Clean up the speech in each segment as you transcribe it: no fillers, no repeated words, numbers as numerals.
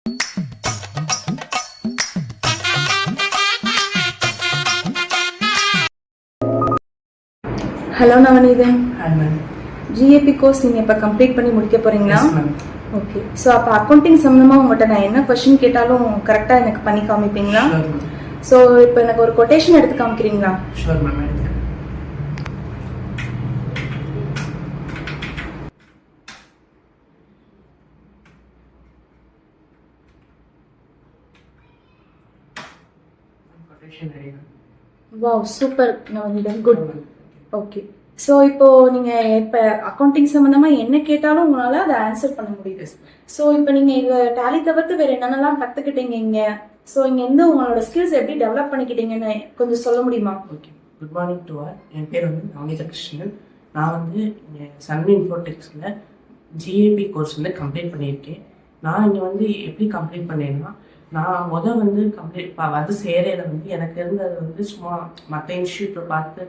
Hello Navaneethan. Hi ma'am. GAB course நீங்க இப்ப complete பண்ணி முடிக்க போறீங்களா? Yes ma'am. ஓகே. சோ அப்ப அக்கவுண்டிங் சம்பந்தமா உங்கள்கிட்ட நான் என்ன क्वेश्चन கேட்டாலும் கரெக்டா எனக்கு பண்ணி காமிப்பீங்களா? Sure ma'am. சோ இப்போ எனக்கு ஒரு கொட்டேஷன் எடுத்து காமிக்கிறீங்களா? Sure ma'am. Quotation ready ma'am. Wow, super Navaneethan, good. Okay. So இப்போ நீங்க இப்ப அக்கவுண்டிங் சம்பந்தமா என்ன கேட்டாலும் உங்களால அதை ஆன்சர் பண்ண முடியுது. சோ இப்போ நீங்க இந்த டேலி தவிர்த்து வேற என்னென்னலாம் கத்துக்கிட்டீங்க இங்க? சோ இங்க இருந்து உங்களோட ஸ்கில்ஸ் எப்படி டெவலப் பண்ணிக்கிட்டீங்கன்னு கொஞ்சம் சொல்ல முடியுமா? Okay. Good morning to all. என் பேர் வந்து நவநீத கிருஷ்ணன். நான் வந்து சன் இன்ஃபோடெக்ஸில் ஜிஏபி கோர்ஸ் வந்து கம்ப்ளீட் பண்ணியிருக்கேன். நான் இங்கே வந்து எப்படி கம்ப்ளீட் பண்ணேன்னா, நான் வந்து வந்து சேரையில வந்து எனக்கு இருந்தது வந்து சும்மா மற்ற இன்ஸ்டியூட்டில் பார்த்து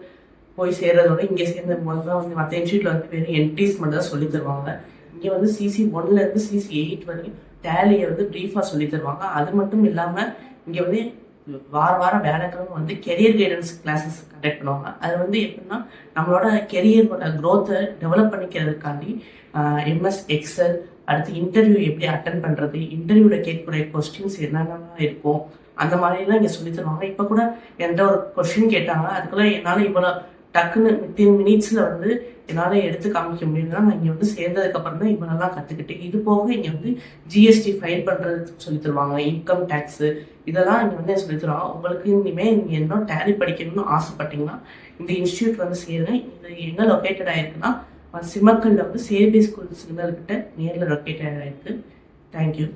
போய் சேர்றதோட இங்கே சேர்ந்த போது தான் வந்து மற்ற இன்ஸ்டியூட்டில் வந்து வெறும் என்ட்ரிஸ் மட்டும் தான் சொல்லி தருவாங்க. இங்கே வந்து சிசி 1லேருந்து சிசி 8 வரையும் டேலியை வந்து ப்ரீஃபாக சொல்லி தருவாங்க. அது மட்டும் இல்லாமல் இங்கே வந்து வாரம் வேலைக்கிழமை வந்து கெரியர் கைடன்ஸ் கிளாஸஸ் கண்டக்ட் பண்ணுவாங்க. அது வந்து எப்படின்னா நம்மளோட கெரியரோட க்ரோத்தை டெவலப் பண்ணிக்கிறதுக்காண்டி எம்எஸ் எக்ஸல், அடுத்து இன்டர்வியூ எப்படி அட்டன் பண்ணுறது, இன்டர்வியூவில் கேட்கக்கூடிய கொஸ்டின்ஸ் என்னென்னலாம் இருக்கும், அந்த மாதிரிலாம் இங்கே சொல்லி தருவாங்க. இப்போ கூட என்கிட்ட ஒரு கொஸ்டின் கேட்டாங்க, அதுக்குள்ள என்னால் இவ்வளோ டக்குன்னு 15 மினிட்ஸில் வந்து என்னால் எடுத்து காமிக்க முடியுதுன்னா நான் இங்கே வந்து சேர்ந்ததுக்கப்புறம் தான் இவ்வளோலாம் கற்றுக்கிட்டேன். இது போக இங்கே வந்து ஜிஎஸ்டி ஃபைல் பண்ணுறது சொல்லி தருவாங்க, இன்கம் டேக்ஸு, இதெல்லாம் இங்கே வந்து சொல்லி தருவாங்க. உங்களுக்கு இனிமேல் நீங்கள் என்ன டேலி படிக்கணும்னு ஆசைப்பட்டீங்கன்னா இந்த இன்ஸ்டியூட் வந்து சேருங்க. இது எங்கே லொக்கேட்டட் ஆகிருக்குன்னா சிமக்கல்ல வந்து சேபி ஸ்கூல் சிக்னல் கிட்ட நேரில் லொக்கேட்டட் ஆகிருக்கு. தேங்க்யூ.